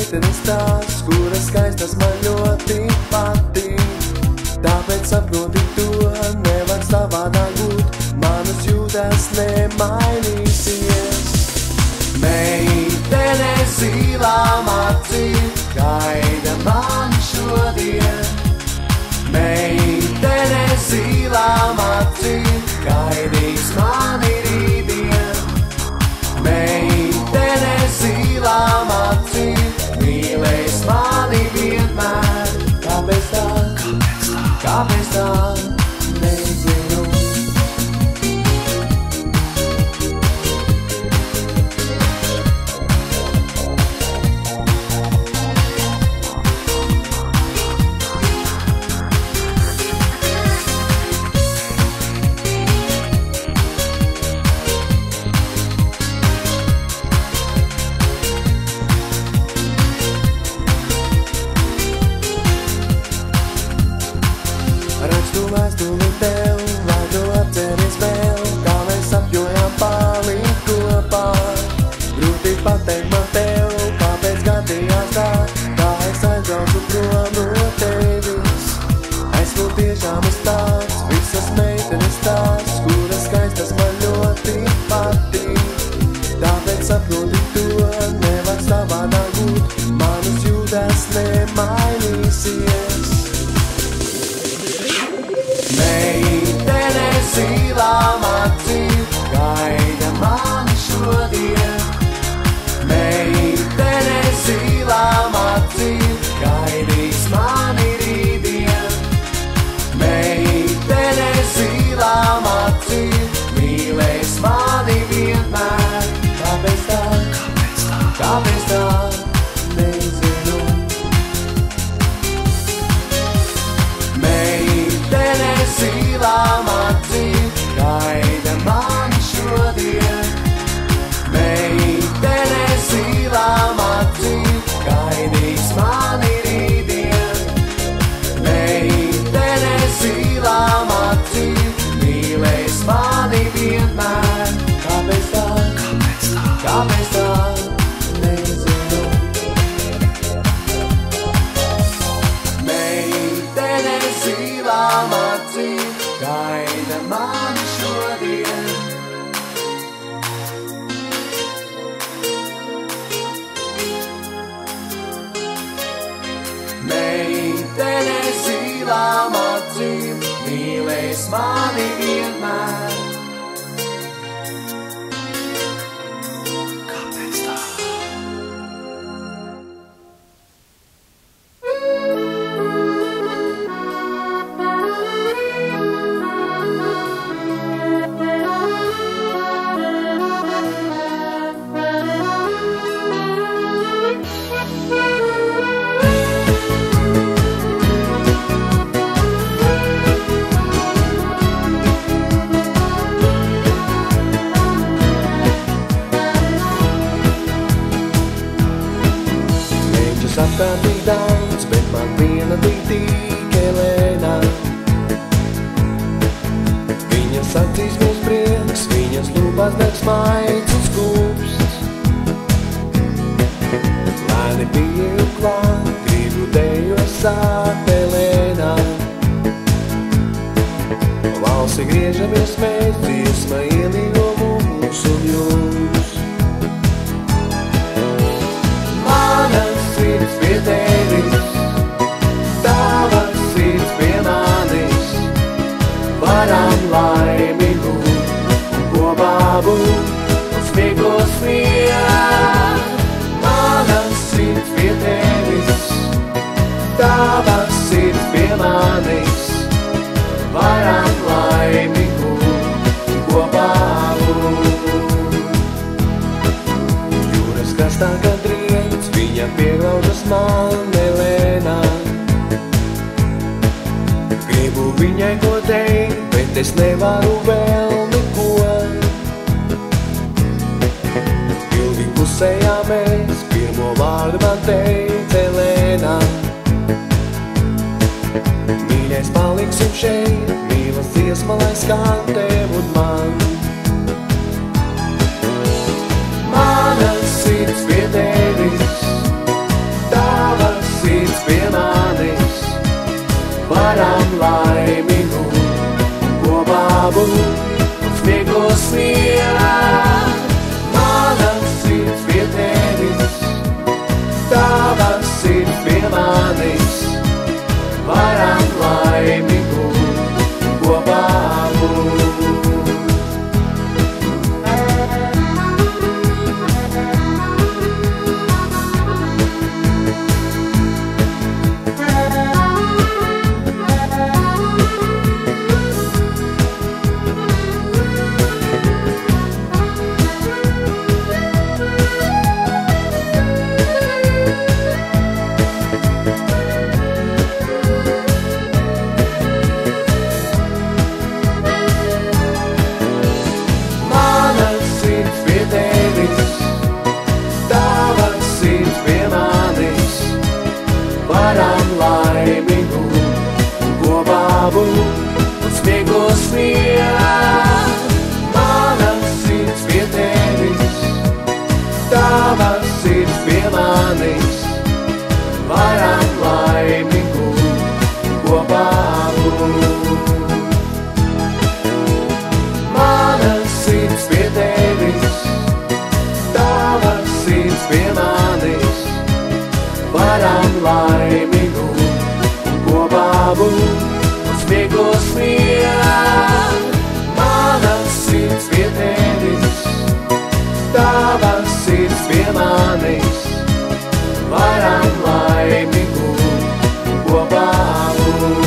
meitenes tās, kuras skaistas man ļoti patīk. Tāpēc saproti to, nevar savādāk būt, manas jūtas nemainīsies. Meitene zilām acīm gaida mani šodien. Meitene zilām acīm gaidīs mani rītdien. Meitene zilām acīm mīlēs mani vienmēr. Kāpēc tā? Kāpēc tā? Nezinu. Rakstu vēstuli tev, lai tu atceries vēl, kā mēs apjojām palikt kopā. Grūti pateikt man tev, kāpēc gadījās tā, kā es aizbraucu prom no tevis. Esmu tiešām es tāds, visas meitenes tās, kuras skaistas man ļoti patīk. Tāpēc saproti to, nevar savādāk būt, manas jūtas nemainīsies. Meitene zilām acīm gaida mani šodien. Meitene zilām acīm gaidīs mani rītdien. Meitene zilām acīm mīlēs mani vienmēr. Kāpēc tā? Kāpēc tā? Nezinu. Meitene zilām acīm gaida mani šodien. Meitene zilām acīm gaidīs mani rītdien. Meitene zilām acīm mīlēs mani vienmēr. Kāpēc tā? Kāpēc tā? Nezinu. Meitene zilām acīm gaida mani šodien. Meitene zilām acīm mīlēs mani vienmēr. Kāpēc tā? Apkārtīgi daudz, bet man viena bija tik Elēna. Viņas acīs būs prieks, viņas lūpās deg smaids un skūpsts. Lēni pieeju klāt, gribu dejos sākt Elēna. Valsi griežamies mēs, dziesma ielīgo mūs un jūs. Manas sirds pie tevis, tavas sirds pie manis, varam laimi būt un kopā būt un smieklos vien. Manas sirds pie tevis, tavas sirds pie manis, varam laimi būt un kopā būt. Jūras krastā, kad riec, viņa pieglaužas man Elēna. Gribu viņai ko teikt, bet es nevaru vēl neko. Ilgi pusējāmies, pirmo vārdu man teica Elēna. Mīļais, paliksim šeit, mīlas dziesma, lai skan tev un man. Manas sirds pie tevis, Tavas sirds pie manis, varam laimīgu kopā būt. Un sniegos vien, manas sirds pie tevis, tavas sirds pie manis, varam laimīgu kopā būt. Manas sirds pie tevis, tavas sirds pie manis, varam laimīgu kopā būt. Sniegos vien, manas sirds pie tevis, tavas sirds pie manis, varam laimīgu kopā būt.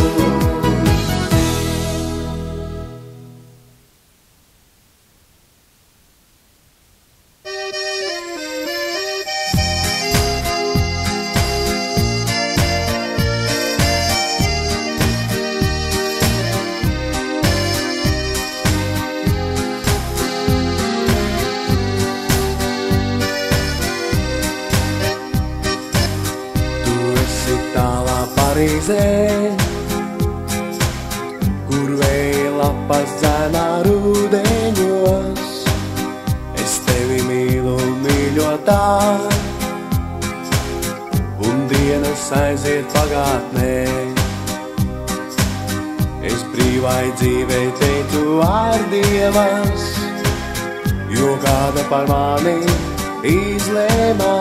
Parīzē, kur vēja lapas dzēnā rudeņos, es tevi mīlu, mīļotā, un dienas aiziet pagātnē. Es brīvai dzīvei teicu ārdievas, jo kāda par mani izlēma.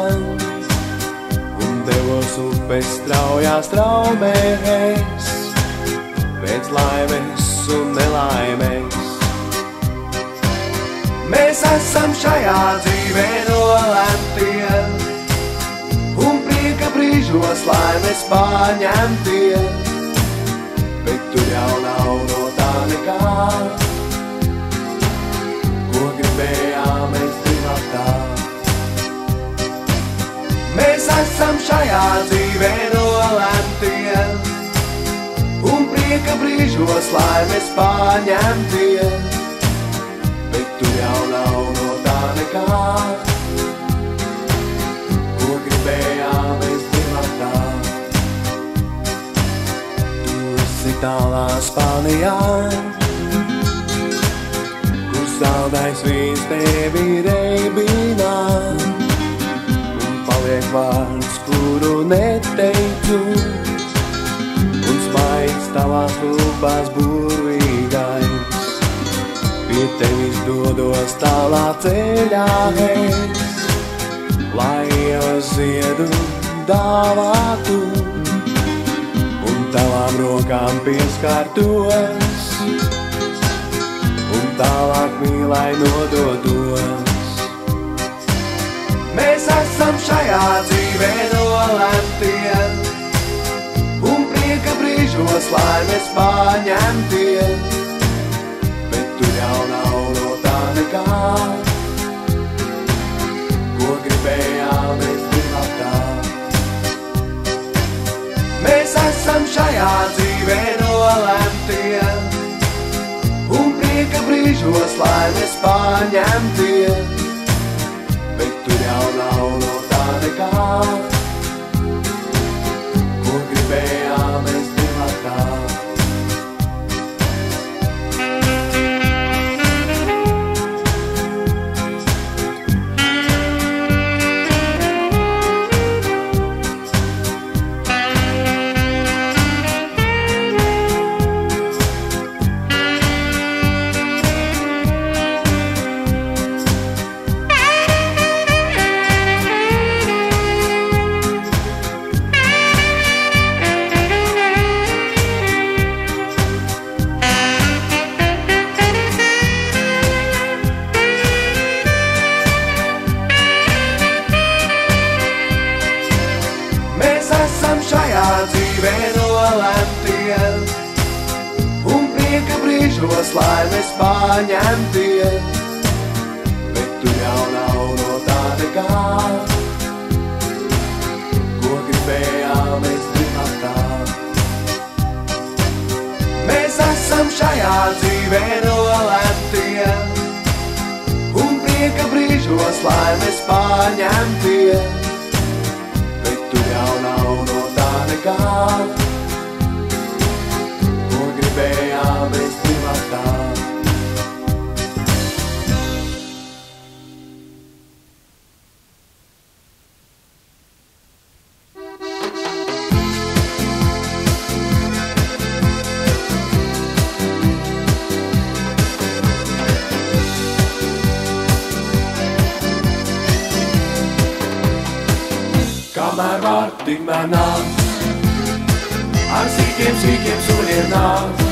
Devos upes straujās traumēs, pēc laimes un nelaimes. Mēs esam šajā dzīvē nolemtie, un prieka brīžos laimes pārņemtie, bet tur jau nav no tā nekā, ko gribējām mēs divatā. Mēs esam šajā dzīvē nolemtie, un prieka brīžos laimes pārņemtie, bet tur jau nav no tā nekā, ko gribējām mēs divatā. Tu esi tālā Spānijā, kur saldais vīns tevi reibinā. Paliek vārds, kuru neteicu, un smaids tavās lūpās burvīgais. Pie tevis dodos tālā ceļā es, lai ievas ziedu dāvātu, un tavām rokām pieskārtos, un tālāk mīlai nodotos. Mēs esam šajā dzīvē nolemtie, un prieka brīžos laimes pārņemtie, bet tur jau nav no tā nekā, ko gribējām mēs divatā. Mēs esam šajā dzīvē nolemtie, un prieka brīžos laimes pārņemtie, bet tur jau nav no tā nekā, ko gribējām mēs divatā. šajā dzīvē nolemtie, un prieka brīžos laimes paņemtie, bet tu jau nav no tā nekā, ko gribējām mēs divatā. Mēs esam šajā dzīvē nolemtie, un prieka brīžos laimes paņemtie, bet tu jau nav no tā nekā, ko gribējām mēs divatā. Kamēr var tikmēr nāk, ar sīkiem suļiem nāk,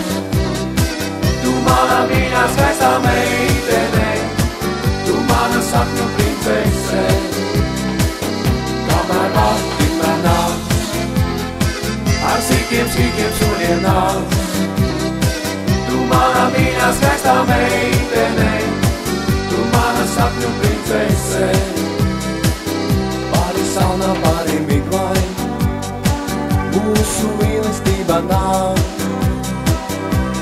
tu mana mīļā skaistā meitene, tu mana sapņu princese. Kamēr var tikmēr nāk, ar sīkiem suļiem nāk, tu mana mīļā skaistā meitene, tu mana sapņu princese. Salnā pāri migvai, mūsu mīlestība nav,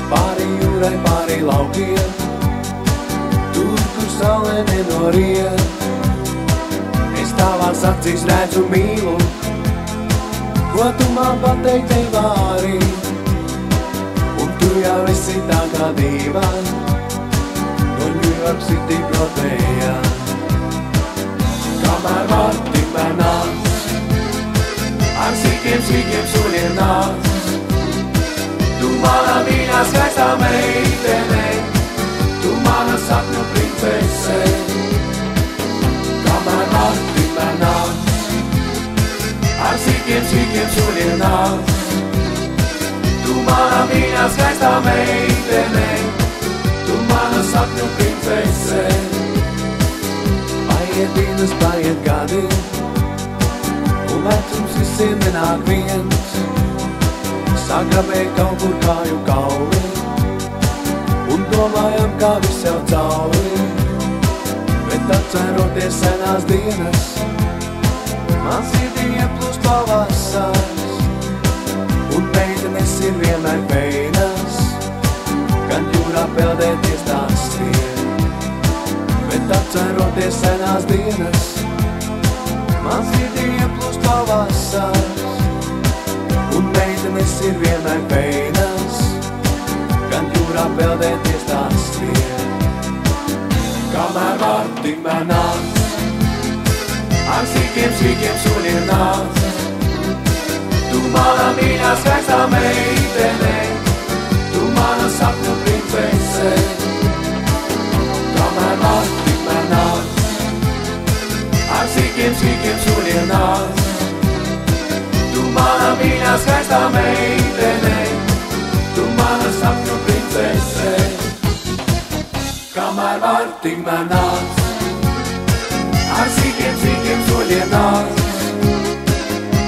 pāri jūrai, pāri laukiem, tur, kur saule nenoriet. Es tavās acīs redzu mīlu, ko tu man pateikt nevari, un tu jau esi tā kā diva, no New York City Broadwayā. Kamēr var tikmēr nāk, ar sīkiem suļiem nāk, tu mana mīļā skaistā meitene, tu mana sapņu princese. Kamēr var tikmēr nāk, ar sīkiem suļiem nāk, tu mana mīļā skaistā meitene, tu mana sapņu princese. Paiet dienas, paiet gadi, un vecums visiem nenāk viens. Sagrabē kaut kur kāju kauli, un domājam, kā viss jau cauri. Bet atceroties senās dienas, man sirdī ieplūst pavasars, un meitenes ir vienmēr peinas, gan jūrā peldēties tās skrien. Bet atceroties senās dienas, man sirdī ieplūst pavasars, un meitenes ir vienmēr peinas, gan jūrā peldēties tās skrien. Kamēr var tikmēr nāk, ar sīkiem suļiem nāk, tu mana mīļā skaistā meitene, tu mana sapņu princese. Kamēr var tikmēr nāk, ar sīkiem suļiem nāk, tu mana mīļā skaistā meitene, tu mana sapņu princese. Kamēr var tikmēr nāk, ar sīkiem suļiem nāk,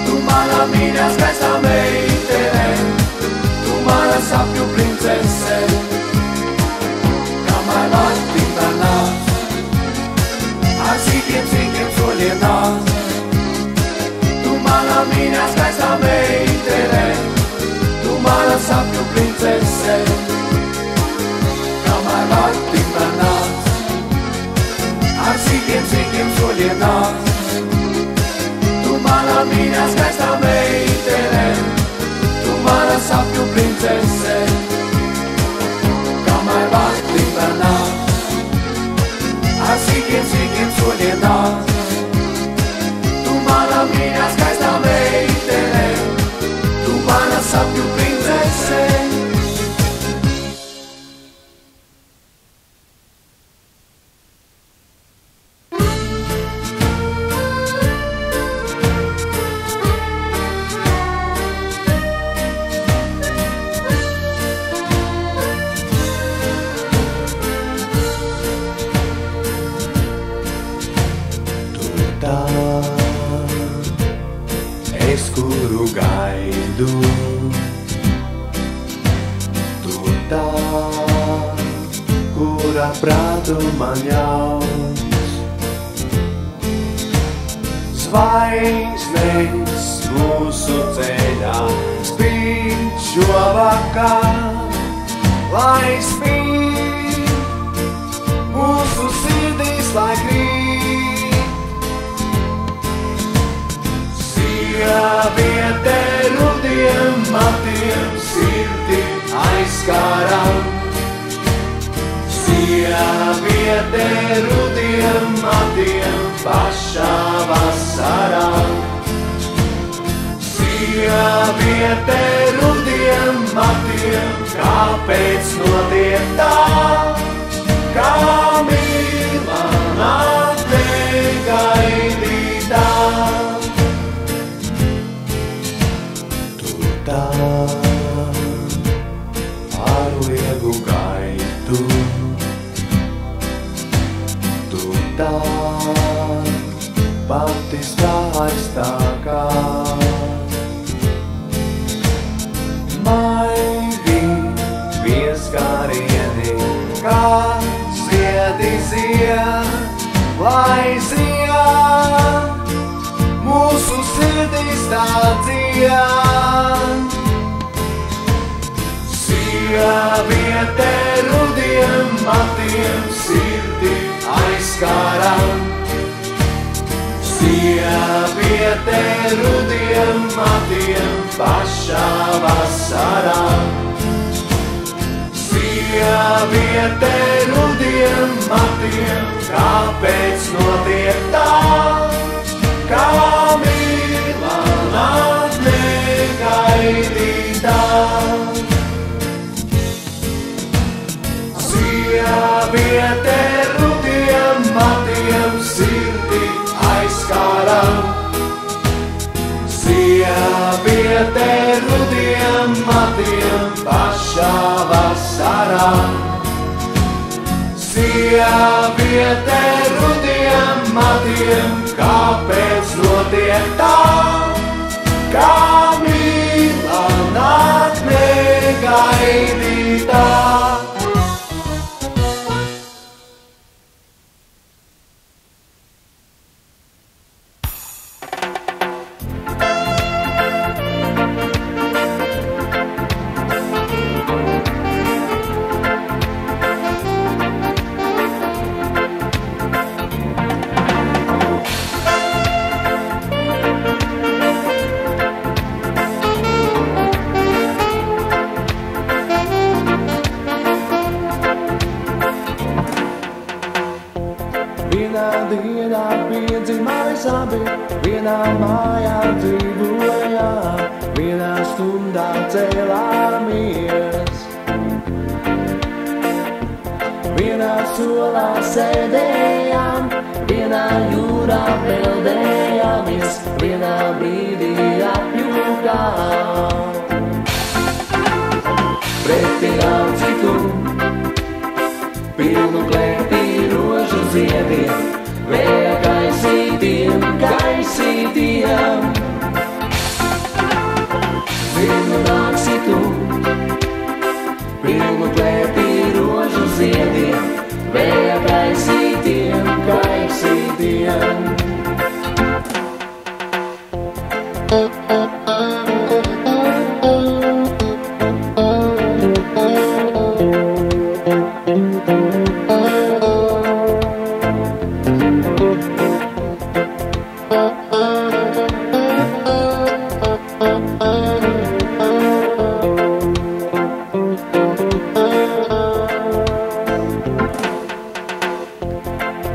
tu mana mīļā skaistā meitene, tu mana sapņu princese. Kamēr var tikmēr nāk, ar sīkiem suļiem nāk, tu mana mīļā skaistā meitene, tu mana sapņu princese. Kamēr var tikmēr nāk, ar sīkiem suļiem nāk, tu mana mīļā skaistā meitene, tu mana sapņu princese. Kamēr var tikmēr nāk, ar sīkiem suļiem nāk, tu mana mīļā skaistā meitene, tu mana sapņu princese. es kuru gaidu. Tu tā, kura prātu man ļaus. Zvaigznes mūsu ceļā spīd šovakar, lai spīd mūsu sirdīs, lai krīt. Sieviete rudiem matiem sirdi aizkāram. Sieviete rudiem matiem pašā vasarā. Sieviete rudiem matiem, kāpēc notiek tā, kā mīla naktī gaidītā. Tu tā ar liegu gaitu. Tu tā pati skaistākā. Maivi pieskarieni, kā ziedi zied, lai zied, mūsu sirdīs tā dzied. Sieviete rudiem matiem sirdi aizkāram. Sieviete rudiem matiem pašā vasarā. Sieviete rudiem matiem, kāpēc notiek tā, kā mīla naktī gaidītā. Sieviete rudiem matiem sirdi aizkāram. Sieviete rudiem matiem pašā vasarā. Sieviete rudiem matiem, kāpēc notiek tā, kā mīla naktī gaidītā. Dienā piedzimā mēs abi, vienā mājā dzīvojām, vienā stundā cēlāmies. Vienā solā sēdējām, vienā jūrā peldējāmies, vienā brīdī apjūkām. Pretī audzi tu, pilnu klēpī rožu ziediem, vēja kaisītiem, kaisītiem. Zinu nāksi tu, pilnu klēpī rožu ziediem, vēja kaisītiem, kaisītiem.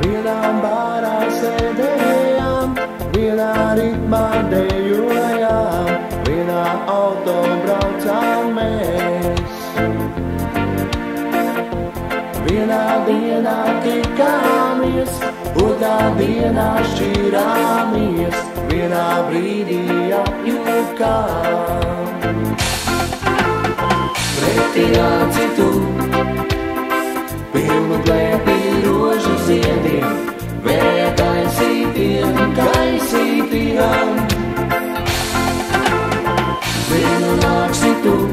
Vienā bārā sēdējām, vienā ritmā dejojām, vienā auto braucām mēs. Vienā dienā tikāmies, otrā dienā šķirāmies, vienā brīdī apjūkām. Pretī aci tu, pilnu klēpī rožu ziediem, vēja kaisītiem, kaisītiem. citu,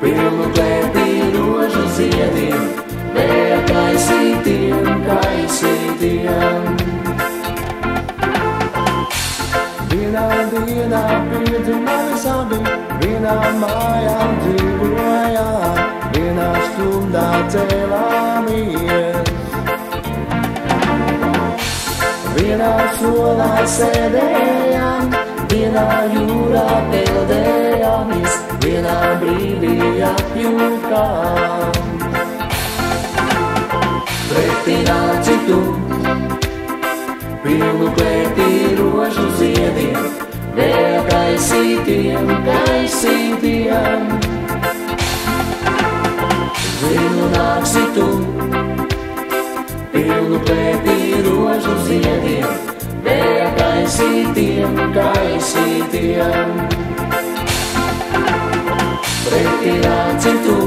pilnu klēpī rožu ziediem, vēja kaisītiem, kaisītiem. Vienā dienā piedzimāmies abi, vienā mājā dzīvojām, vienā stundā cēlāmies. Vienā solā sēdējām, vienā jūrā peldējāmies, vienā brīdī apjūkām. Pretī nāci tu, pilnu klēpī rožu ziediem, vēja kaisītiem, kaisītiem. Zinu nāksi tu, pilnu klēpī rožu ziediem, vēja kaisītiem, kaisītiem. Pretī nāci tu,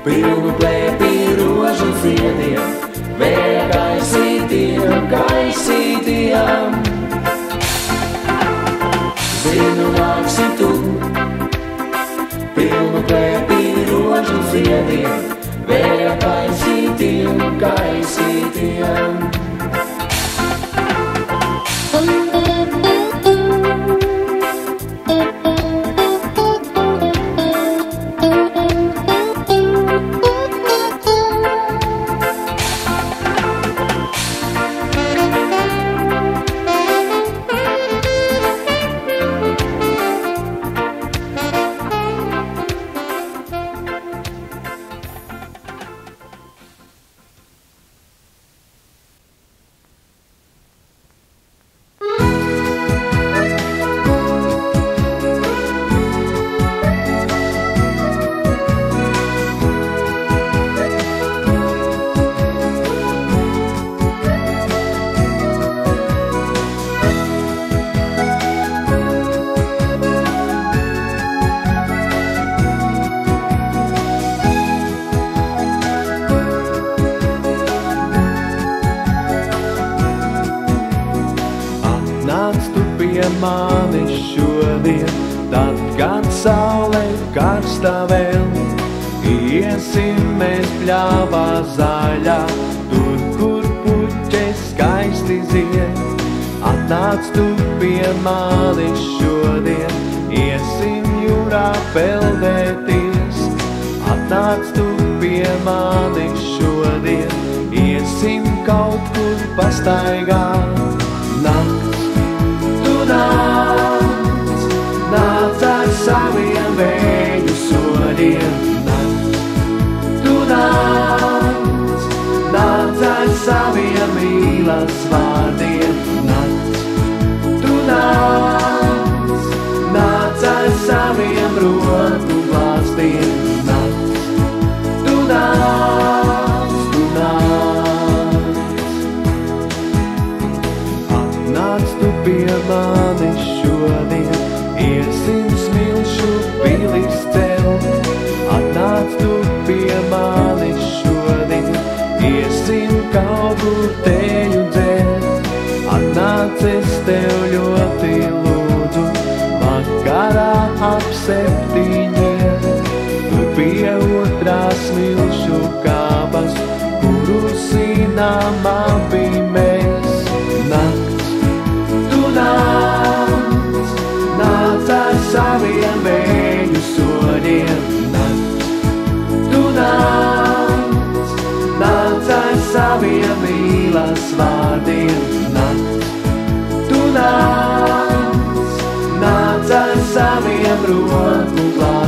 pilnu klēpī rožu ziediem, vēja kaisītiem, kaisītiem. Zinu nāksi tu, pilnu klēpī rožu ziediem, vēja kaisītiem, kaisītiem. Manis šodien, tad, kad saule karsta vēl, iesim mēs pļāvā zaļā, tur, kur puķes skaisti zied. Atnāc tu pie manis šodien, iesim jūrā peldēties. Atnāc tu pie manis šodien, iesim kaut kur pastaigāt. Nāc ar saviem vēju soļiem, tu nāc ar saviem mīlas vārdiem, tu nāc ar saviem roku glāstiem, tu nāc. Atnāc tu pie manis šodien, iesim smilšu pilis celt. Atnāc tu pie manis šodien, iesim kaut kur teju dzert. Atnāc es tev ļoti lūdzu, vakarā ap 7, tur pie otrās smilšu kābas, kuru sinām abi mēs. Tu nāc ar saviem vēju soļiem, tu nāc ar saviem mīlas vārdiem, tu nāc ar saviem roku glāstiem.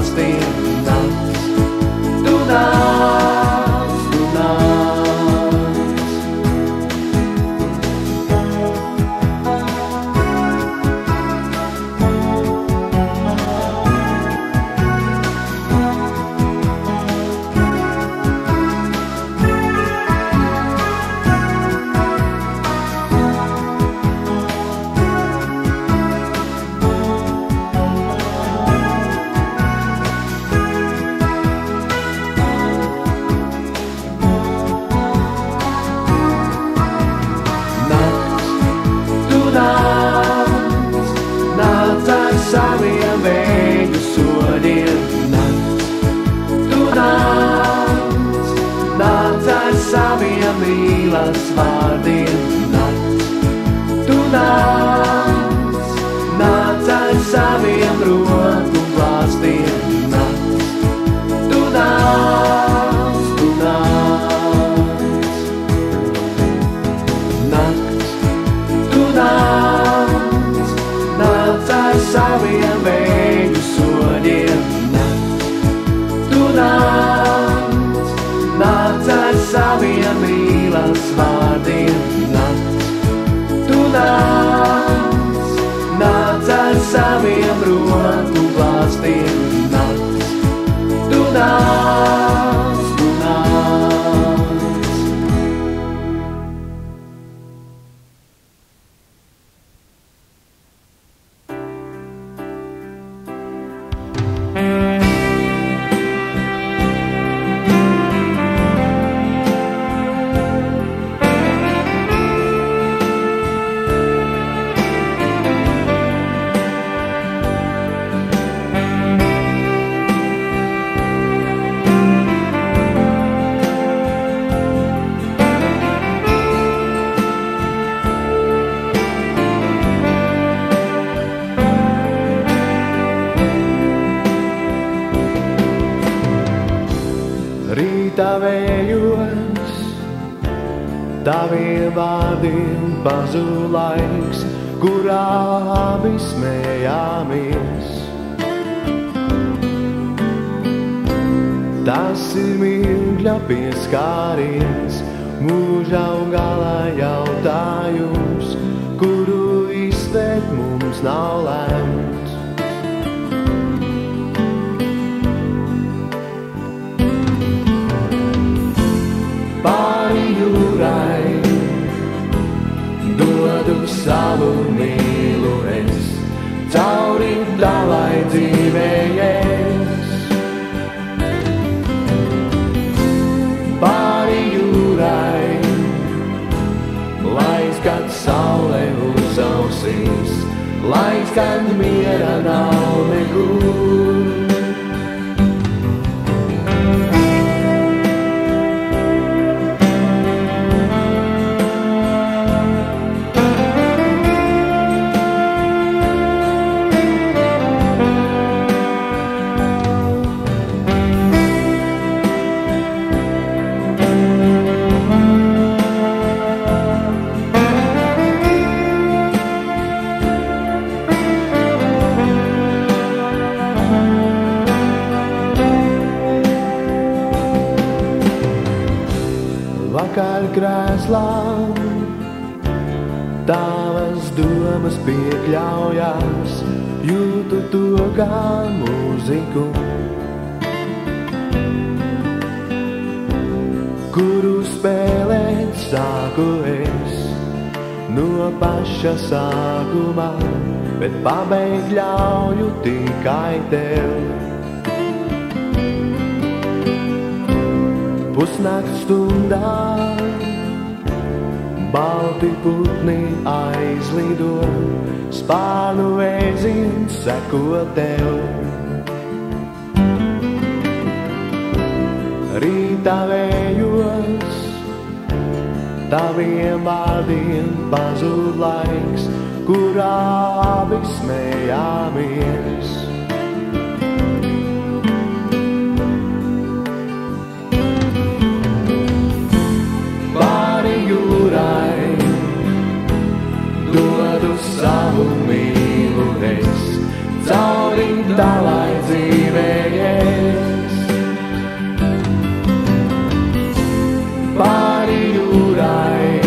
saviem vēju sodiem. Tu nāc, nāc ar saviem mīlas vārdiem. Tu nāc, nāc ar saviem roku glāstiem. Tu nāc, tu nāc. Rīta vējos, taviem vārdiem pazūd laiks, kurā abi smējāmies. Tas ir mirkļa pieskāriens, mūža un gala jautājums, kuru izteikt mums nav lemts. Pāri jūrai dodu savu mīlu es, cauri tavai dzīvējies. Pāri jūrai, lai skan saule uz ausīs, lai skan miera nav nekur. Vakar krēslā tavas domas piekļaujās, jūtu to kā mūziku, kuru spēlēt sāku es no paša sākumā, bet pabeigt ļauju tikai tev. Pusnakts stundā balti putni aizlido, spārnu vēziens seko tev. Rīta vējos, taviem vārdiem pazūd laiks, kurā abi smējāmies. Dodu savu mīlu es, cauri tavai dzīvējies. Pāri jūrai,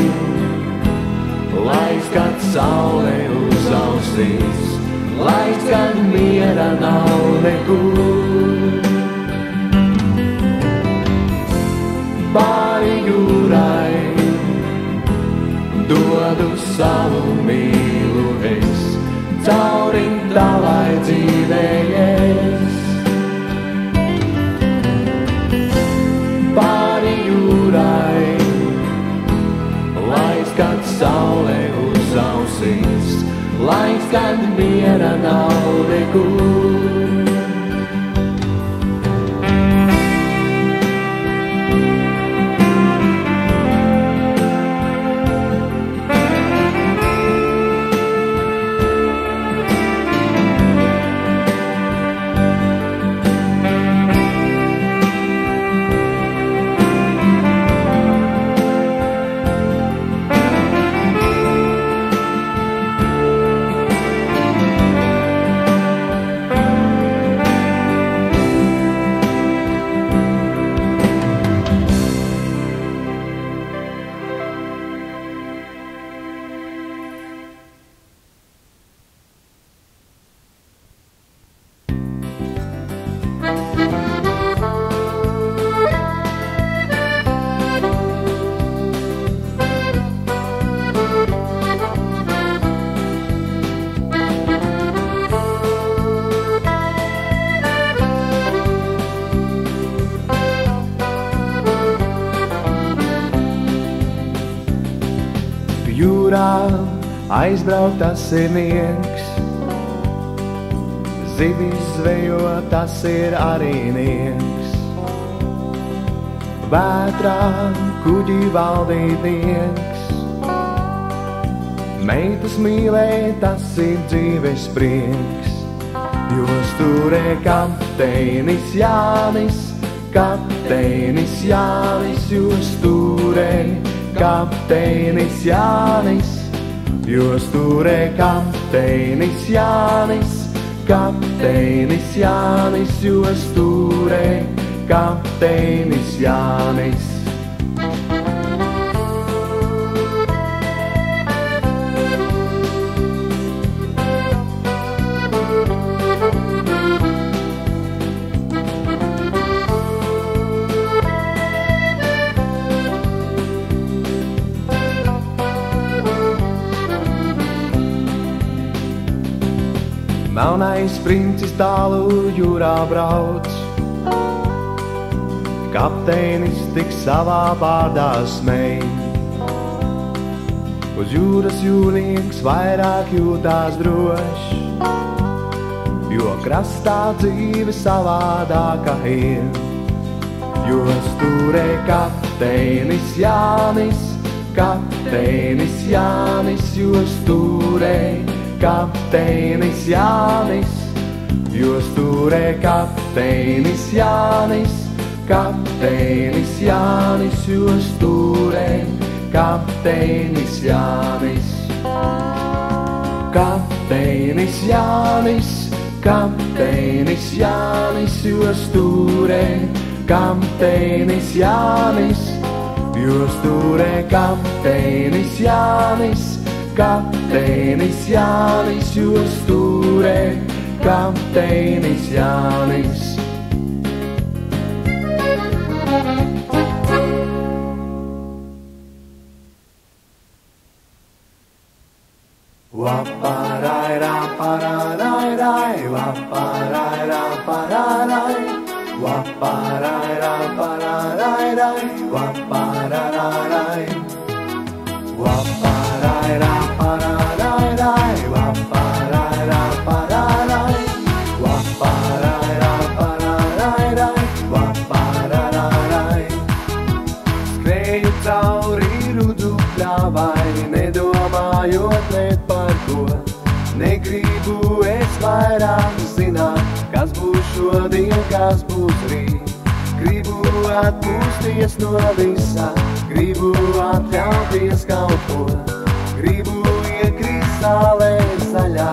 lai skan saule uz ausīs, lai skan miera nav nekur. Pāri jūrai, dodu savu mīlu es, cauri tavai dzīvējies. Pāri jūrai, lai skan saule uz ausīs, lai skan miera nav nekur. aizbraukt tas ir nieks. Zivis zvejo, tas ir arī nieks. Vētrā kuģi valdītnieks. Meitas mīlēt, tas ir dzīves prieks. Jos turē kapteinis Jānis, kapteinis Jānis, jos turē kapteinis Jānis, jos turē kapteinis Jānis, kapteinis Jānis, jos turē kapteinis Jānis. Melnais princis tālu jūrā brauc, kapteinis tik savā vārdā smej. Uz jūras jūrnieks vairāk jūtās drošs, jo krastā dzīve savādāka ir. Jos turē kapteinis Jānis, kapteinis Jānis, jos turē kapteinis Jānis, jos turē kapteinis Jānis, kapteinis Jānis, jos turē kapteinis Jānis. Kapteinis Jānis, kapteinis Jānis, jos turē kapteinis Jānis, jos turē kapteinis Jānis, kapteinis Jānis, jos turē kapteinis Jānis. Waparai raparai rai, waparai raparai, waparai raparai rai, waparai. Waparai raparai rai, waparai raparai, waparai raparai rai, waparai. Skrēju cauri rudu pļāvai, nedomājot ne par ko. Negribu es vairāk zināt, kas būs šodien, kas būs rīt. Gribu atpūsties no visā, gribu atļauties kaut ko. Gribu iekrist zālē zaļā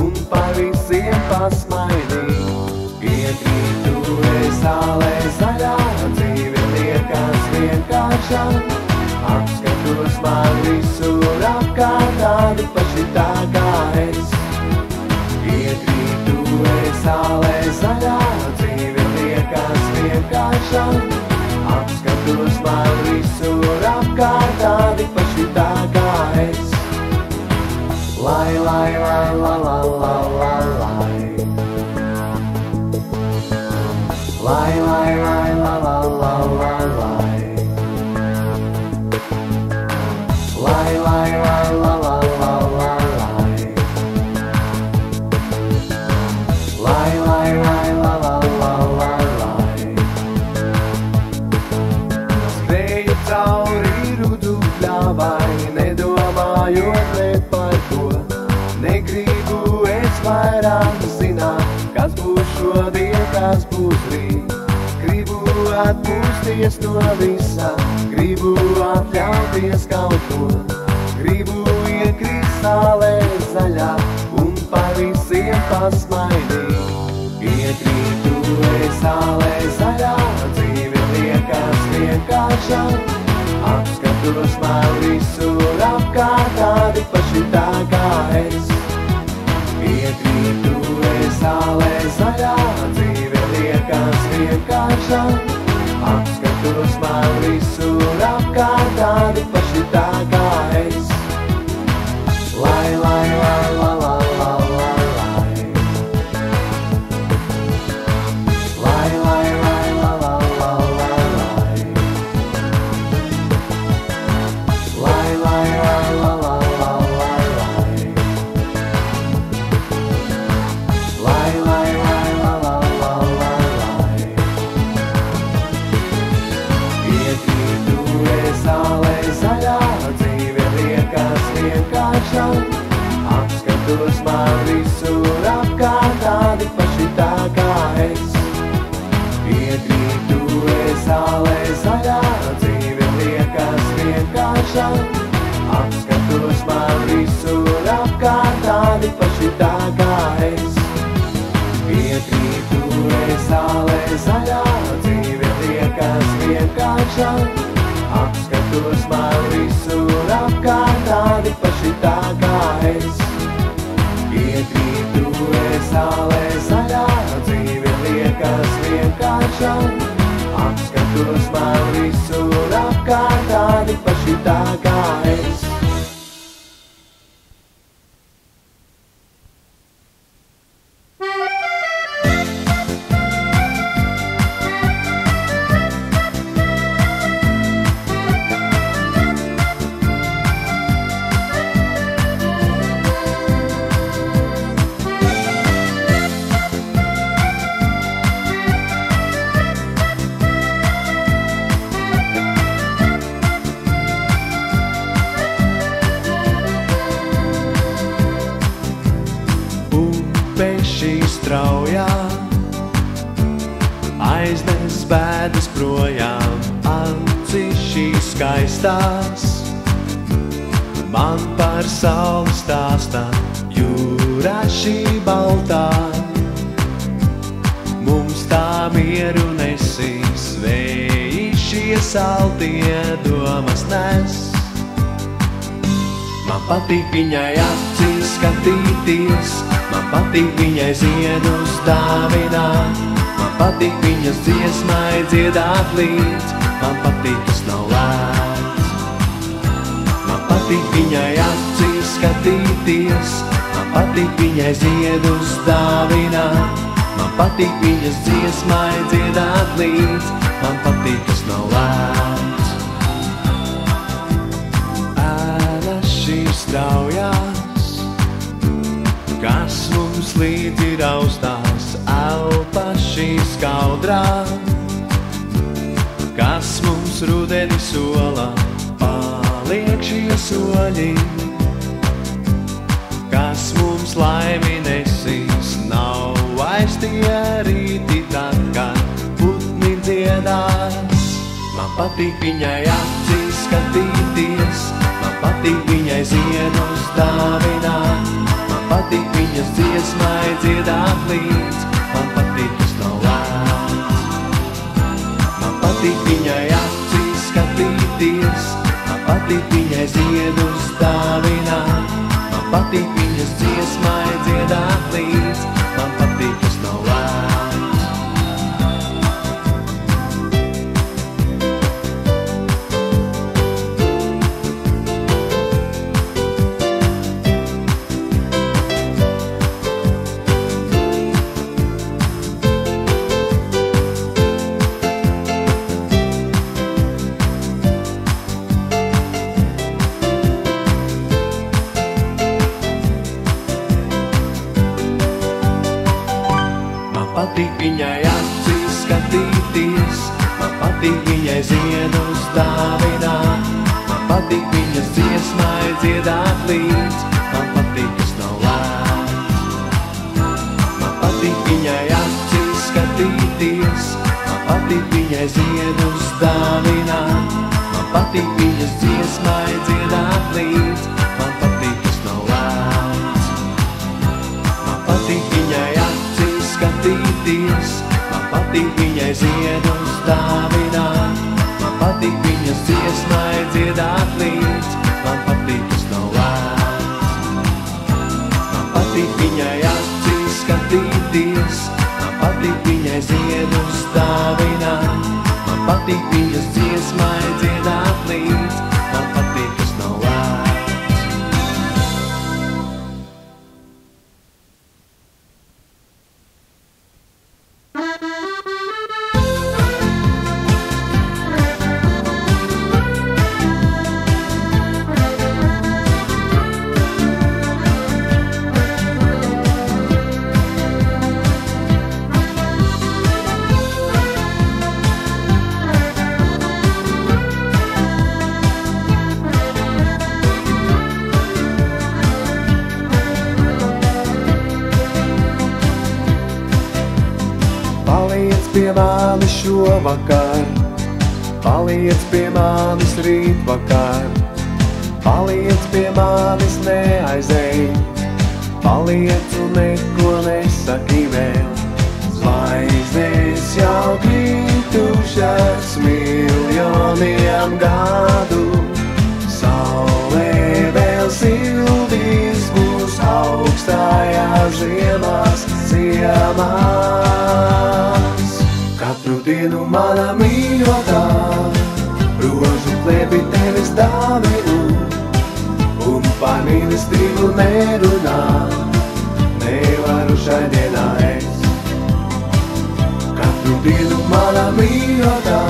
un par visiem pasmaidīt. Iekrītu es zālē zaļā, dzīve liekas vienkāršā. Apskatos man visur apkārt, tādi paši tā kā es. Iekrītu es zālē zaļā, dzīve liekas vienkāršā. Apskatos man visur apkārt, tādi paši tā kā es. Lai, lai, lai, la, la, la, la, lai. Lai, lai, lai, la, la, la, la, lai. Lai, lai, lai, la, la, la, la, lai. Lai, lai, lai, la, la, la, la, lai. Skrēju cauri rudu pļāvai, nedomājot ne par ko. Negribu es vairāk zināt, kas būs šodien, kas būs rīt. Gribu atpūsties no visā, gribu atļauties kaut ko. Gribu iekrist zālē zaļā un par visiem pasmaidīt. Iekrītu es zālē zaļā, dzīve liekas vienkāršā. Apskatos man visur apkārt, tādi paši tā kā es. Iekrītu es zālē zaļā, dzīve liekas vienkāršā. Apskatos man visur apkārt, tādi paši tā kā es. Lai, lai, lai, la, la, la, la, lai. Lai, lai, lai, la, la, la, la, lai. Lai, lai, lai, la, la, la, la. zaļā, dzīve liekas vienkārša. Apskatos man visur apkārt, tādi paši tā kā es. Iekrītu es zālē zaļā, dzīve liekas vienkārša. Apskatos man visur apkārt, tādi paši tā kā es. Straujā aiznes bēdas projām, acis šīs skaistās man par sauli stāstā, jūra šī baltā mums tā mieru nesīs, vēji šie saltie domas nes. Man patīk viņai acīs skatīties, man patīk viņai ziedus dāvināt, man patīk viņas dziesmai dziedāt līdz, man patīk, kas nav lēts. Man patīk viņai acīs skatīties, man patīk viņai ziedus dāvināt, man patīk viņas dziesmai dziedāt līdz, man patīk, kas nav lēts. Šīs straujās, kas mums līdzi raustās, elpa šī skaudrā, kas mums rudeni sola, paliek šie soļi, kas mums laimi nesīs, nav vairs tie rīti tad, kad putni dziedās. Man patīk viņai acīs skatīties, man patīk viņai ziedus dāvināt, man patīk viņas dziesmai dziedāt līdz, man patīk, kas nav lēts. Man patīk viņai acīs skatīties, man patīk viņai ziedus dāvināt, man patīk viņas dziesmai dziedāt līdz, man patīk, kas nav lēts. Patīk viņai acīs skatīties, man patīk viņai ziedus dāvināt, man patīk viņas dziesmai dziedāt līdz, man patīk, kas nav lēts. Man patīk viņai acīs skatīties, man patīk viņai ziedus dāvināt, man patīk viņas dziesmai dziedāt līdz, man patīk, kas nav lēts. Man patīk viņai acīs skatīties, man patīk viņai ziedus dāvināt, man patīk viņas dziesmai dziedāt līdz, man patīk, kas nav lēts. Man patīk viņai acīs skatīties, man patīk viņai ziedus dāvināt, man patīk viņas dziesmai dziedāt līdz, man patīk, kas nav lēts. Pie manis šovakar, paliec pie manis rītvakar, paliec pie manis neaizej, paliec un neko nesaki vēl. Zvaigznes Zvaigznes jau kritušas miljoniem gadu, saulē vēl sildīs būs augstajās ziemās ciemās. Katru dienu mana mīļotā, rožu klēpi tevis dāvinu, un par mīlestību nerunā, nevaru šai dienā es. Katru dienu mana mīļotā,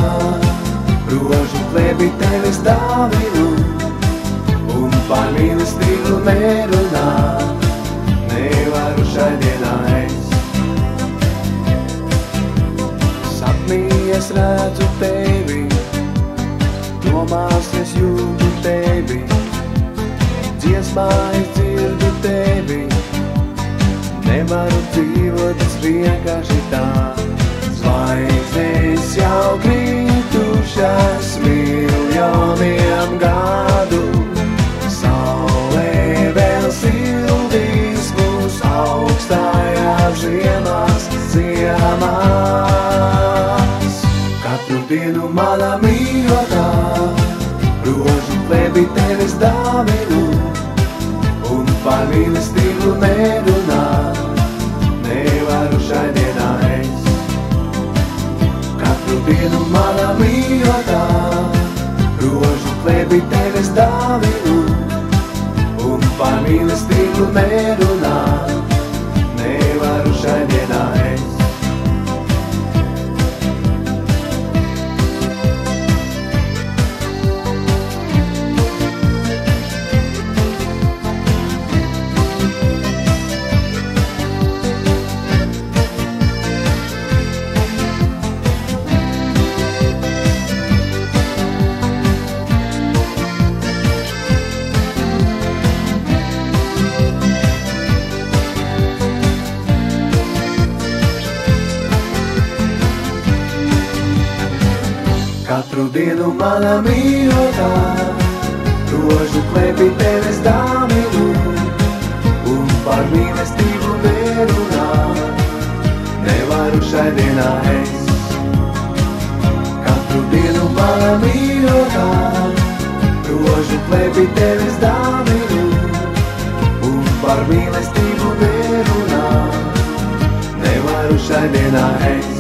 rožu klēpi tevis dāvinu, un par mīlestību nerunā, nevaru šai dienā es. Sapnī es redzu tevi, domās es jūtu tevi, dziesmā es dzirdu tevi, nevaru dzīvot es vienkārši tā. Zvaigznes jau kritušas miljoniem gadu, saulē vēl sildīs mūs augstajās ziemās ciemās. Katru dienu mana mīļotā, rožu klēpi tevis dāvinu, un par mīlestību nerunā, nevaru šai dienā es. Katru dienu mana mīļotā, rožu klēpi tevis dāvinu, un par mīlestību nerunā, nevaru šai dienā es. Katru dienu mana mīļotā, rožu klēpi tevis dāvinu, un par mīlestību nerunā, nevaru šai dienā es. Katru dienu mana mīļotā, rožu klēpi tevis dāvinu, un par mīlestību nerunā, nevaru šai dienā es.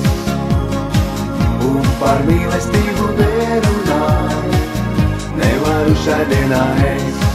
Un par mīlestību nerunā, nevaru šai dienā es.